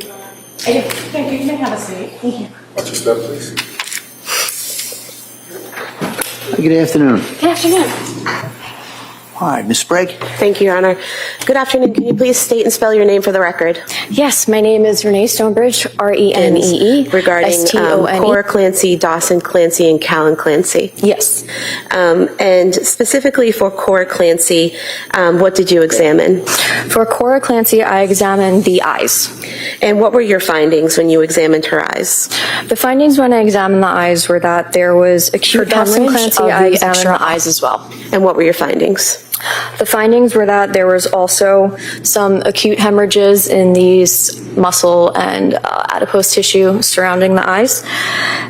help you go on. Thank you. You may have a seat. Thank you. Watch your step, please. Good afternoon. Good afternoon. Hi, Ms. Sprague. Thank you, Your Honor. Good afternoon. Can you please state and spell your name for the record? Yes, my name is Renee Stonebridge, Renee. Regarding Cora Clancy, Dawson Clancy, and Callan Clancy. Yes. And specifically for Cora Clancy, what did you examine? For Cora Clancy, I examined the eyes. And what were your findings when you examined her eyes? The findings when I examined the eyes were that there was acute hemorrhage Clancy, of I the examined external the eyes as well. And what were your findings? The findings were that there was also some acute hemorrhages in these muscle and adipose tissue surrounding the eyes.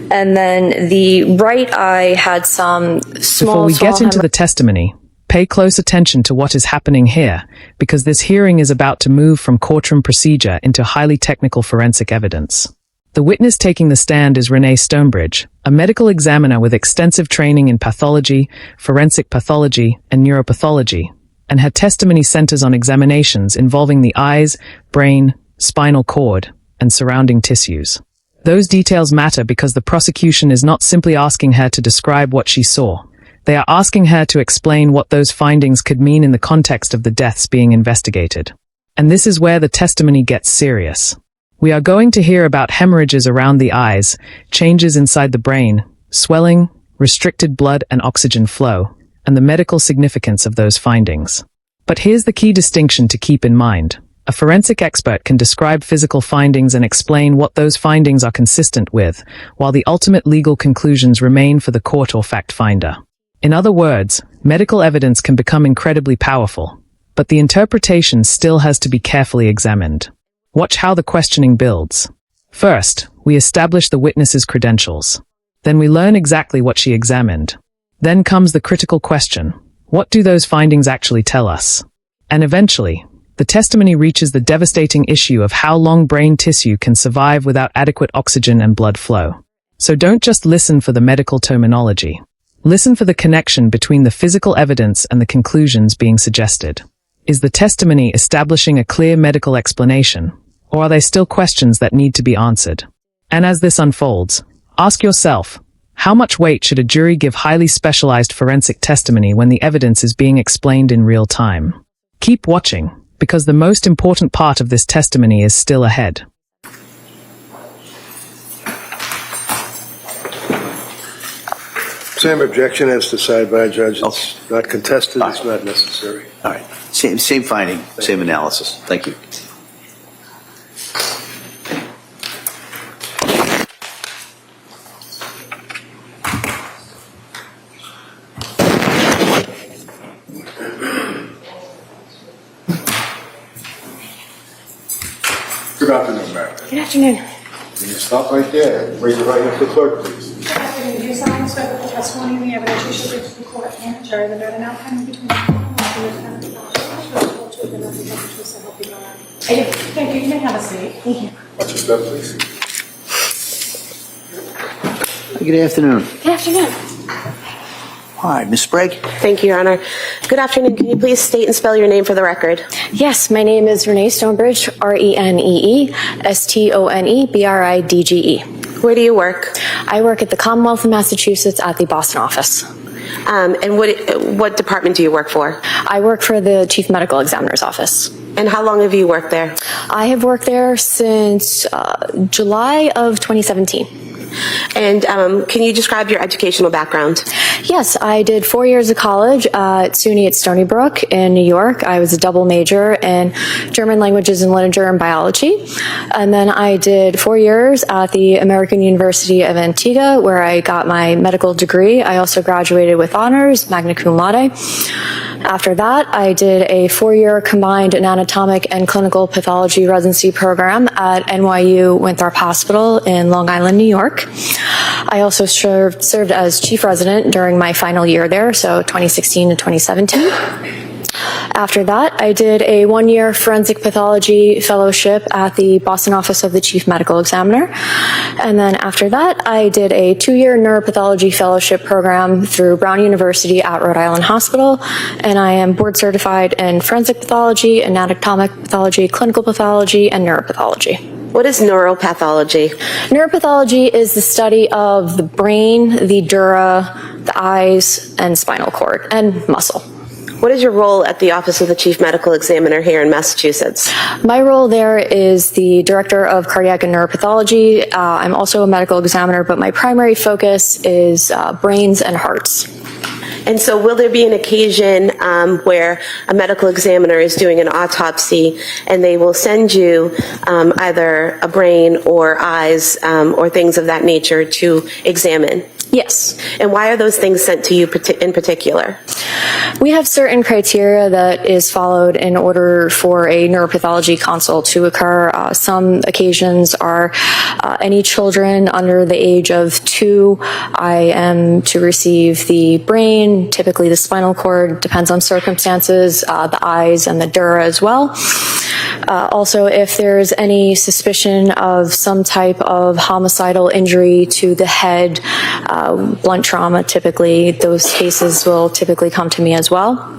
And then the right eye had some small... Before we get into the testimony, pay close attention to what is happening here, because this hearing is about to move from courtroom procedure into highly technical forensic evidence. The witness taking the stand is Renee Stonebridge, a medical examiner with extensive training in pathology, forensic pathology, and neuropathology, and her testimony centers on examinations involving the eyes, brain, spinal cord, and surrounding tissues. Those details matter because the prosecution is not simply asking her to describe what she saw. They are asking her to explain what those findings could mean in the context of the deaths being investigated. And this is where the testimony gets serious. We are going to hear about hemorrhages around the eyes, changes inside the brain, swelling, restricted blood and oxygen flow, and the medical significance of those findings. But here's the key distinction to keep in mind. A forensic expert can describe physical findings and explain what those findings are consistent with, while the ultimate legal conclusions remain for the court or fact finder. In other words, medical evidence can become incredibly powerful, but the interpretation still has to be carefully examined. Watch how the questioning builds. First, we establish the witness's credentials. Then we learn exactly what she examined. Then comes the critical question: what do those findings actually tell us? And eventually, the testimony reaches the devastating issue of how long brain tissue can survive without adequate oxygen and blood flow. So don't just listen for the medical terminology. Listen for the connection between the physical evidence and the conclusions being suggested. Is the testimony establishing a clear medical explanation, or are there still questions that need to be answered? And as this unfolds, ask yourself, how much weight should a jury give highly specialized forensic testimony when the evidence is being explained in real time? Keep watching, because the most important part of this testimony is still ahead. Same objection as decided by a judge. It's not contested. It's not necessary. All right. Same finding, same analysis. Thank you. Good afternoon, ma'am. Good afternoon. Can you stop right there? Raise your right hand to the clerk, please. Good afternoon. Do you solemnly swear that the testimony and the evidence you shall give to the court and the jury that there are no outcome between the court and the defendant to the nothing but the truth, so help you God? I do. Thank you. You may have a seat. Thank you. Watch your step, please. Good afternoon. Good afternoon. Hi, Ms. Sprague. Thank you, Your Honor. Good afternoon. Can you please state and spell your name for the record? Yes, my name is Renee Stonebridge, Renee, Stonebridge. Where do you work? I work at the Commonwealth of Massachusetts at the Boston office. And what department do you work for? I work for the Chief Medical Examiner's office. And how long have you worked there? I have worked there since July of 2017. And can you describe your educational background? Yes, I did 4 years of college at SUNY at Stony Brook in New York. I was a double major in German languages and literature and biology. And then I did 4 years at the American University of Antigua, where I got my medical degree. I also graduated with honors, magna cum laude. After that, I did a 4-year combined anatomic and clinical pathology residency program at NYU Winthrop Hospital in Long Island, New York. I also served as chief resident during my final year there, so 2016 to 2017. After that, I did a 1-year forensic pathology fellowship at the Boston office of the Chief Medical Examiner. And then after that, I did a 2-year neuropathology fellowship program through Brown University at Rhode Island Hospital. And I am board certified in forensic pathology, anatomic pathology, clinical pathology, and neuropathology. What is neuropathology? Neuropathology is the study of the brain, the dura, the eyes, and spinal cord, and muscle. What is your role at the Office of the Chief Medical Examiner here in Massachusetts? My role there is the Director of Cardiac and Neuropathology. I'm also a medical examiner, but my primary focus is brains and hearts. And so will there be an occasion where a medical examiner is doing an autopsy and they will send you either a brain or eyes or things of that nature to examine? Yes. And why are those things sent to you in particular? We have certain criteria that is followed in order for a neuropathology consult to occur. Some occasions are any children under the age of 2. I am to receive the brain, typically the spinal cord, depends on circumstances, the eyes and the dura as well. Also, if there's any suspicion of some type of homicidal injury to the head, blunt trauma, typically, those cases will typically come to me as well.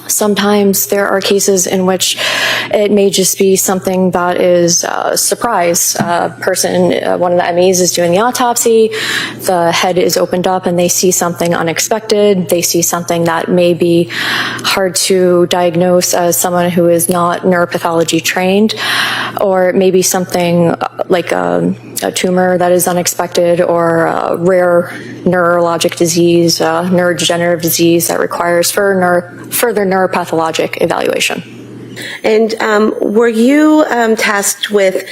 Sometimes there are cases in which it may just be something that is a surprise. One of the MEs is doing the autopsy, the head is opened up and they see something unexpected. They see something that may be hard to diagnose as someone who is not neuropathology trained, or maybe something like a tumor that is unexpected, or a rare neurologic disease, neurodegenerative disease that requires further neuropathologic evaluation. And were you tasked with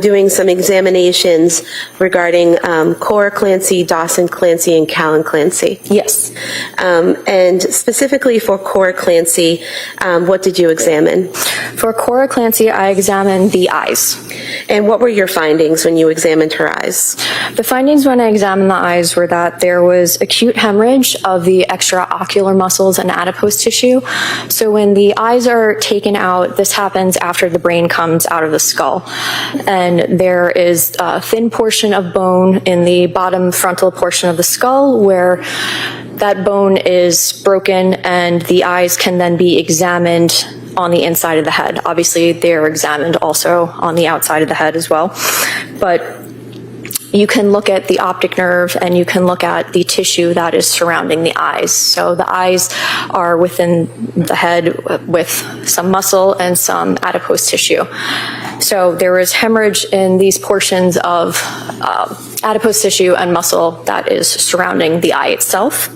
doing some examinations regarding Cora Clancy, Dawson Clancy, and Callan Clancy? Yes. And specifically for Cora Clancy, what did you examine? For Cora Clancy, I examined the eyes. And what were your findings when you examined her eyes? The findings when I examined the eyes were that there was acute hemorrhage of the extraocular muscles and adipose tissue. So when the eyes are taken out, this happens after the brain comes out of the skull. And there is a thin portion of bone in the bottom frontal portion of the skull where that bone is broken, and the eyes can then be examined on the inside of the head. Obviously, they're examined also on the outside of the head as well. But you can look at the optic nerve and you can look at the tissue that is surrounding the eyes. So the eyes are within the head with some muscle and some adipose tissue. So there is hemorrhage in these portions of adipose tissue and muscle that is surrounding the eye itself.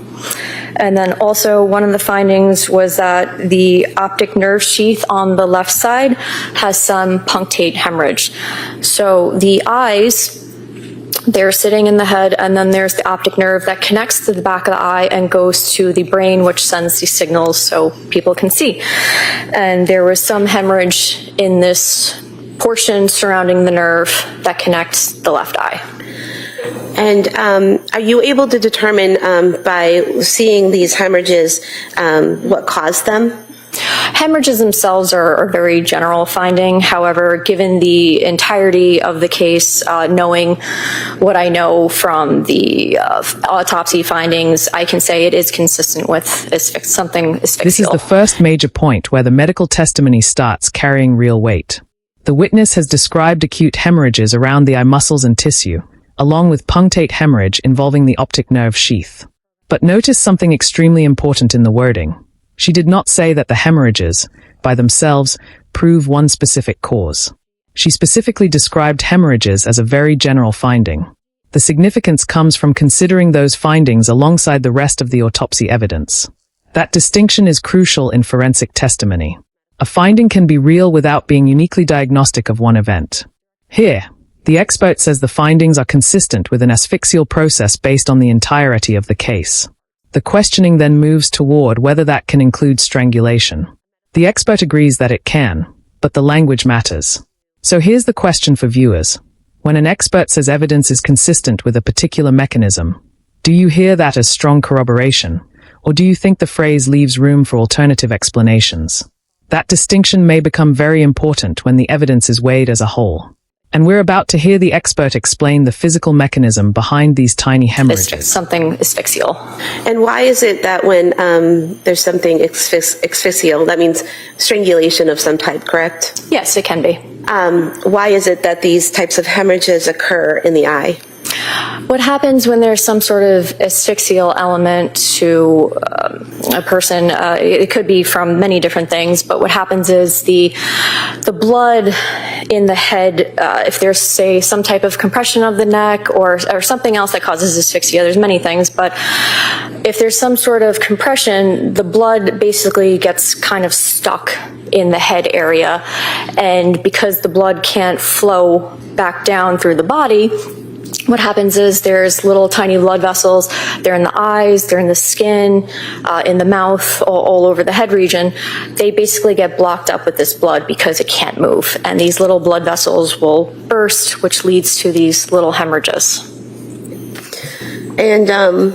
And then also one of the findings was that the optic nerve sheath on the left side has some punctate hemorrhage. So the eyes, they're sitting in the head, and then there's the optic nerve that connects to the back of the eye and goes to the brain, which sends these signals so people can see. And there was some hemorrhage in this portion surrounding the nerve that connects the left eye. And are you able to determine by seeing these hemorrhages what caused them? Hemorrhages themselves are a very general finding. However, given the entirety of the case, knowing what I know from the autopsy findings, I can say it is consistent with something asphyxial. This is the first major point where the medical testimony starts carrying real weight. The witness has described acute hemorrhages around the eye muscles and tissue, along with punctate hemorrhage involving the optic nerve sheath. But notice something extremely important in the wording. She did not say that the hemorrhages, by themselves, prove one specific cause. She specifically described hemorrhages as a very general finding. The significance comes from considering those findings alongside the rest of the autopsy evidence. That distinction is crucial in forensic testimony. A finding can be real without being uniquely diagnostic of one event. Here, the expert says the findings are consistent with an asphyxial process based on the entirety of the case. The questioning then moves toward whether that can include strangulation. The expert agrees that it can, but the language matters. So here's the question for viewers. When an expert says evidence is consistent with a particular mechanism, do you hear that as strong corroboration, or do you think the phrase leaves room for alternative explanations? That distinction may become very important when the evidence is weighed as a whole. And we're about to hear the expert explain the physical mechanism behind these tiny hemorrhages. Something asphyxial. And why is it that when there's something asphyxial, that means strangulation of some type, correct? Yes, it can be. Why is it that these types of hemorrhages occur in the eye? What happens when there's some sort of asphyxial element to a person, it could be from many different things, but what happens is the blood in the head, if there's, say, some type of compression of the neck or something else that causes asphyxia, there's many things, but if there's some sort of compression, the blood basically gets kind of stuck in the head area, and because the blood can't flow back down through the body, what happens is there's little tiny blood vessels. They're in the eyes, they're in the skin, in the mouth, all over the head region. They basically get blocked up with this blood because it can't move. And these little blood vessels will burst, which leads to these little hemorrhages. And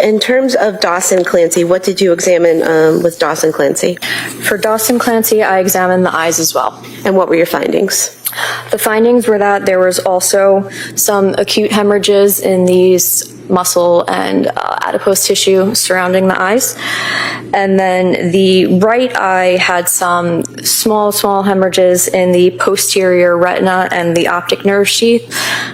in terms of Dawson-Clancy, what did you examine with Dawson-Clancy? For Dawson-Clancy, I examined the eyes as well. And what were your findings? The findings were that there was also some acute hemorrhages in these muscle and adipose tissue surrounding the eyes. And then the right eye had some small hemorrhages in the posterior retina and the optic nerve sheath.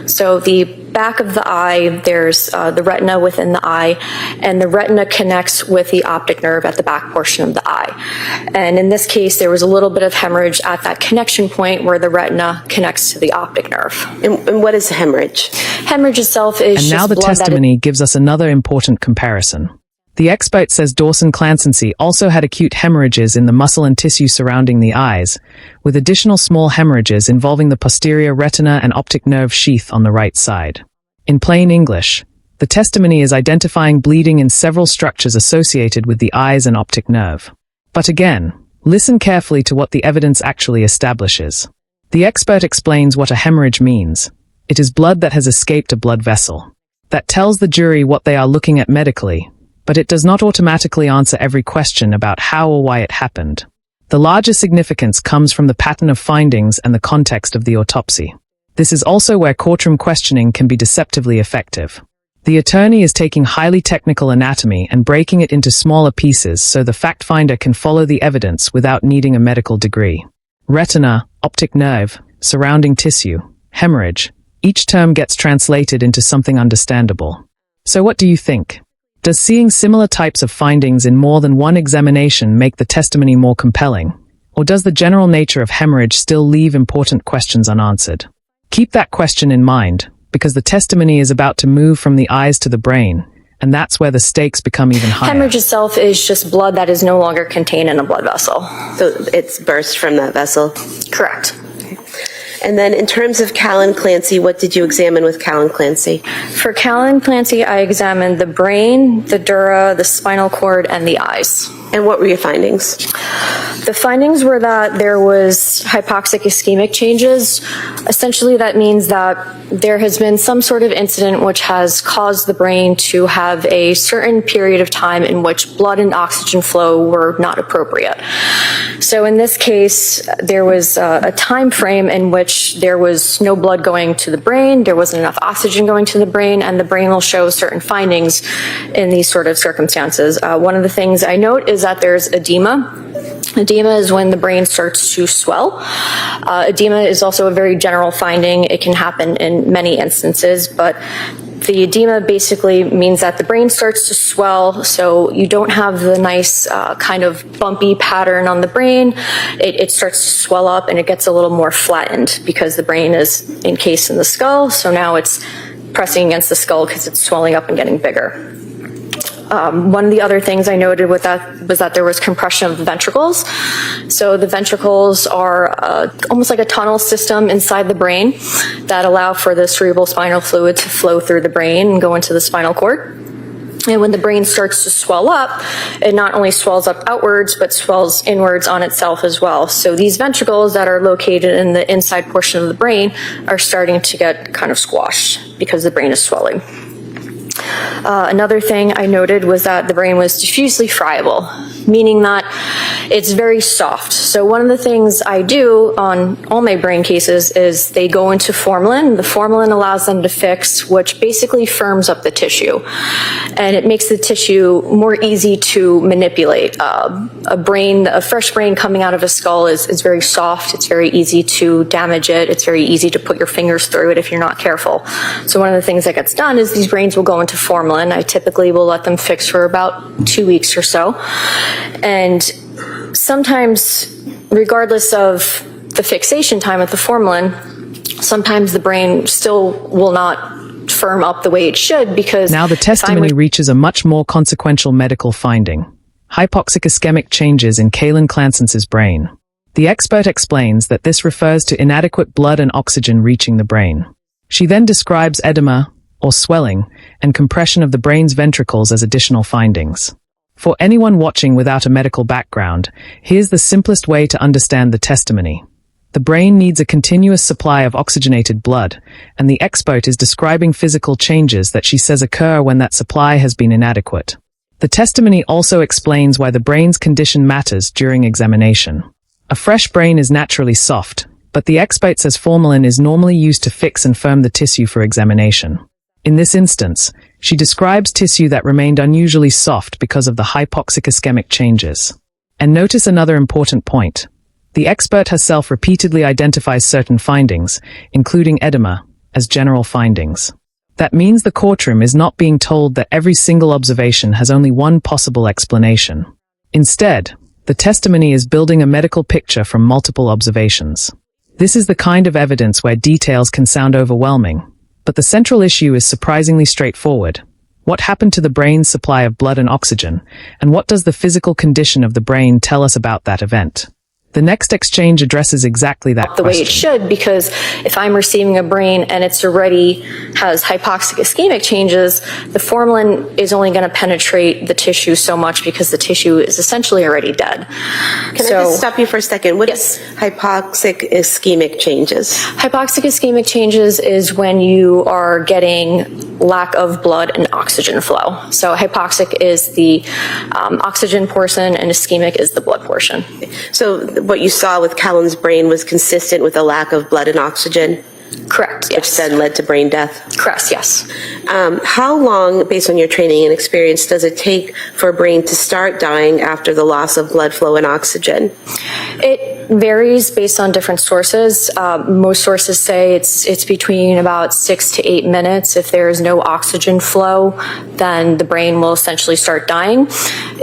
So the back of the eye, there's the retina within the eye, and the retina connects with the optic nerve at the back portion of the eye. And in this case, there was a little bit of hemorrhage at that connection point where the retina connects to the optic nerve. And what is hemorrhage? Hemorrhage itself is And now the testimony gives us another important comparison. The expert says Dawson-Clancy also had acute hemorrhages in the muscle and tissue surrounding the eyes, with additional small hemorrhages involving the posterior retina and optic nerve sheath on the right side. In plain English, the testimony is identifying bleeding in several structures associated with the eyes and optic nerve. But again, listen carefully to what the evidence actually establishes. The expert explains what a hemorrhage means. It is blood that has escaped a blood vessel. That tells the jury what they are looking at medically, but it does not automatically answer every question about how or why it happened. The larger significance comes from the pattern of findings and the context of the autopsy. This is also where courtroom questioning can be deceptively effective. The attorney is taking highly technical anatomy and breaking it into smaller pieces so the fact finder can follow the evidence without needing a medical degree. Retina, optic nerve, surrounding tissue, hemorrhage, each term gets translated into something understandable. So what do you think? Does seeing similar types of findings in more than one examination make the testimony more compelling? Or does the general nature of hemorrhage still leave important questions unanswered? Keep that question in mind, because the testimony is about to move from the eyes to the brain, and that's where the stakes become even higher. Hemorrhage itself is just blood that is no longer contained in a blood vessel. So it's burst from that vessel? Correct. And then in terms of Callan-Clancy, what did you examine with Callan-Clancy? For Callan-Clancy, I examined the brain, the dura, the spinal cord, and the eyes. And what were your findings? The findings were that there was hypoxic-ischemic changes. Essentially, that means that there has been some sort of incident which has caused the brain to have a certain period of time in which blood and oxygen flow were not appropriate. So in this case, there was a time frame in which there was no blood going to the brain, there wasn't enough oxygen going to the brain, and the brain will show certain findings in these sort of circumstances. One of the things I note is that there's edema. Edema is when the brain starts to swell. Edema is also a very general finding. It can happen in many instances, but the edema basically means that the brain starts to swell, so you don't have the nice kind of bumpy pattern on the brain. It starts to swell up and it gets a little more flattened because the brain is encased in the skull, so now it's pressing against the skull because it's swelling up and getting bigger. One of the other things I noted with that was that there was compression of the ventricles. So the ventricles are almost like a tunnel system inside the brain that allow for the cerebral spinal fluid to flow through the brain and go into the spinal cord. And when the brain starts to swell up, it not only swells up outwards, but swells inwards on itself as well. So these ventricles that are located in the inside portion of the brain are starting to get kind of squashed because the brain is swelling. Another thing I noted was that the brain was diffusely friable, meaning that it's very soft. So one of the things I do on all my brain cases is they go into formalin. The formalin allows them to fix, which basically firms up the tissue. And it makes the tissue more easy to manipulate. A fresh brain coming out of a skull is very soft. It's very easy to damage it. It's very easy to put your fingers through it if you're not careful. So one of the things that gets done is these brains will go into formalin. I typically will let them fix for about 2 weeks or so. And sometimes, regardless of the fixation time at the formalin, sometimes the brain still will not firm up the way it should because... Now the testimony reaches a much more consequential medical finding: hypoxic-ischemic changes in Kalen Clansens's brain. The expert explains that this refers to inadequate blood and oxygen reaching the brain. She then describes edema, or swelling, and compression of the brain's ventricles as additional findings. For anyone watching without a medical background, here's the simplest way to understand the testimony. The brain needs a continuous supply of oxygenated blood, and the expert is describing physical changes that she says occur when that supply has been inadequate. The testimony also explains why the brain's condition matters during examination. A fresh brain is naturally soft, but the expert says formalin is normally used to fix and firm the tissue for examination. In this instance, she describes tissue that remained unusually soft because of the hypoxic-ischemic changes. And notice another important point. The expert herself repeatedly identifies certain findings, including edema, as general findings. That means the courtroom is not being told that every single observation has only one possible explanation. Instead, the testimony is building a medical picture from multiple observations. This is the kind of evidence where details can sound overwhelming, but the central issue is surprisingly straightforward. What happened to the brain's supply of blood and oxygen, and what does the physical condition of the brain tell us about that event? The next exchange addresses exactly that question. The way it should, because if I'm receiving a brain and it's already has hypoxic-ischemic changes, the formalin is only going to penetrate the tissue so much because the tissue is essentially already dead. Can I just stop you for a second? What is hypoxic-ischemic changes? Hypoxic-ischemic changes is when you are getting lack of blood and oxygen flow. So hypoxic is the oxygen portion and ischemic is the blood portion. So what you saw with Callan's brain was consistent with a lack of blood and oxygen? Correct, yes. Which then led to brain death? Correct, yes. How long, based on your training and experience, does it take for a brain to start dying after the loss of blood flow and oxygen? It varies based on different sources. Most sources say it's between about 6 to 8 minutes. If there is no oxygen flow, then the brain will essentially start dying.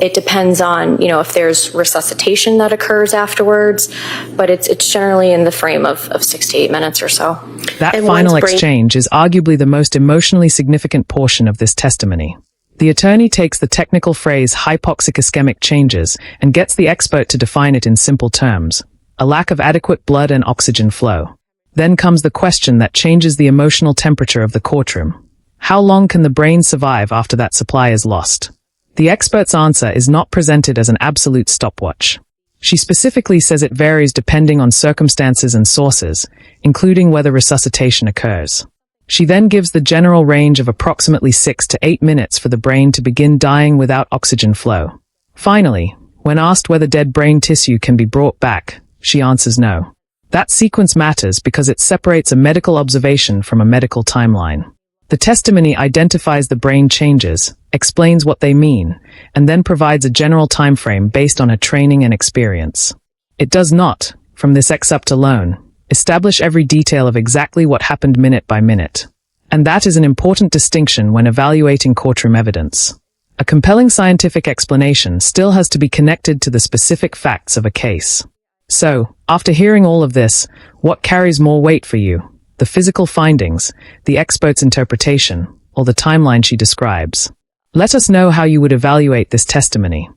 It depends on, if there's resuscitation that occurs afterwards, but it's generally in the frame of 6 to 8 minutes or so. That final exchange is arguably the most emotionally significant portion of this testimony. The attorney takes the technical phrase hypoxic-ischemic changes and gets the expert to define it in simple terms: a lack of adequate blood and oxygen flow. Then comes the question that changes the emotional temperature of the courtroom. How long can the brain survive after that supply is lost? The expert's answer is not presented as an absolute stopwatch. She specifically says it varies depending on circumstances and sources, including whether resuscitation occurs. She then gives the general range of approximately 6 to 8 minutes for the brain to begin dying without oxygen flow. Finally, when asked whether dead brain tissue can be brought back, she answers no. That sequence matters because it separates a medical observation from a medical timeline. The testimony identifies the brain changes, explains what they mean, and then provides a general time frame based on her training and experience. It does not, from this excerpt alone, establish every detail of exactly what happened minute by minute. And that is an important distinction when evaluating courtroom evidence. A compelling scientific explanation still has to be connected to the specific facts of a case. So, after hearing all of this, what carries more weight for you? The physical findings, the expert's interpretation, or the timeline she describes? Let us know how you would evaluate this testimony.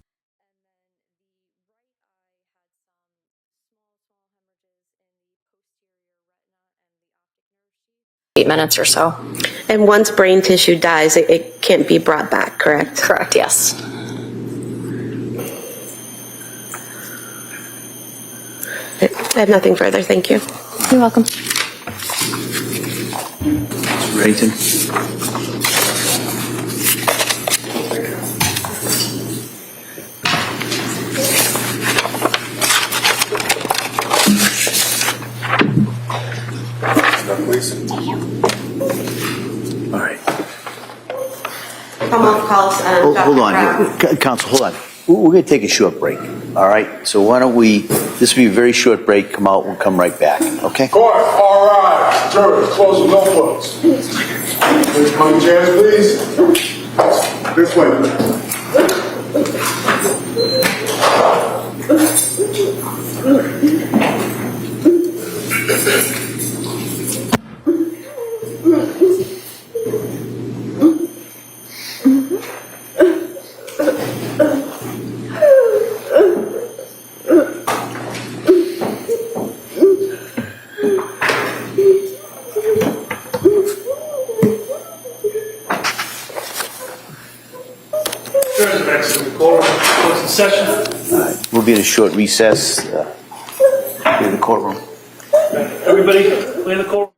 8 minutes or so. And once brain tissue dies, it can't be brought back, correct? Correct, yes. I have nothing further, thank you. You're welcome. Rayton? please. All right. Come off calls, Hold Dr. on, Brown. Counsel, hold on. We're going to take a short break, all right? So why don't this will be a very short break, come out, we'll come right back, okay? Court, all rise. Jurors, close the notebooks. Please come to chairs, please. This way. Jurors are excellent. The court closing session. All right, we'll be in a short recess in the courtroom. Everybody, clear the court.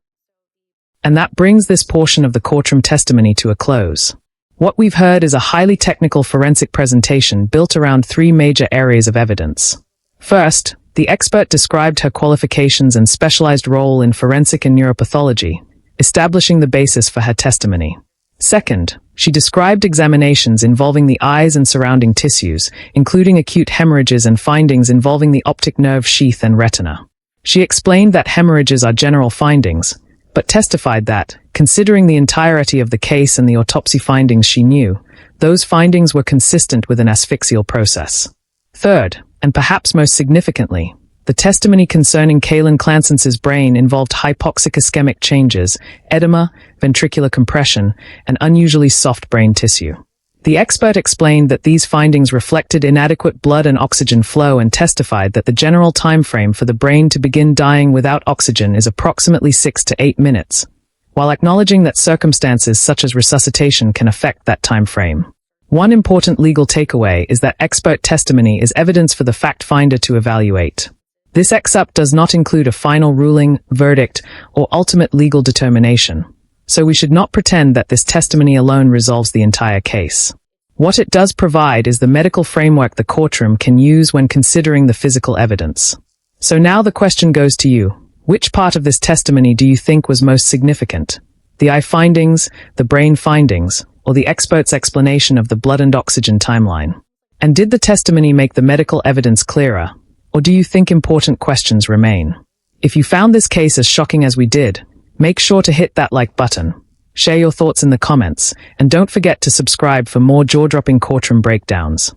And that brings this portion of the courtroom testimony to a close. What we've heard is a highly technical forensic presentation built around three major areas of evidence. First, the expert described her qualifications and specialized role in forensic and neuropathology, establishing the basis for her testimony. Second, she described examinations involving the eyes and surrounding tissues, including acute hemorrhages and findings involving the optic nerve sheath and retina. She explained that hemorrhages are general findings, but testified that, considering the entirety of the case and the autopsy findings she knew, those findings were consistent with an asphyxial process. Third, and perhaps most significantly, the testimony concerning Kaylin Clanson's brain involved hypoxic-ischemic changes, edema, ventricular compression, and unusually soft brain tissue. The expert explained that these findings reflected inadequate blood and oxygen flow and testified that the general time frame for the brain to begin dying without oxygen is approximately 6 to 8 minutes, while acknowledging that circumstances such as resuscitation can affect that time frame. One important legal takeaway is that expert testimony is evidence for the fact finder to evaluate. This excerpt does not include a final ruling, verdict, or ultimate legal determination, so we should not pretend that this testimony alone resolves the entire case. What it does provide is the medical framework the courtroom can use when considering the physical evidence. So now the question goes to you. Which part of this testimony do you think was most significant? The eye findings, the brain findings, or the expert's explanation of the blood and oxygen timeline? And did the testimony make the medical evidence clearer? Or do you think important questions remain? If you found this case as shocking as we did, make sure to hit that like button. Share your thoughts in the comments, and don't forget to subscribe for more jaw-dropping courtroom breakdowns.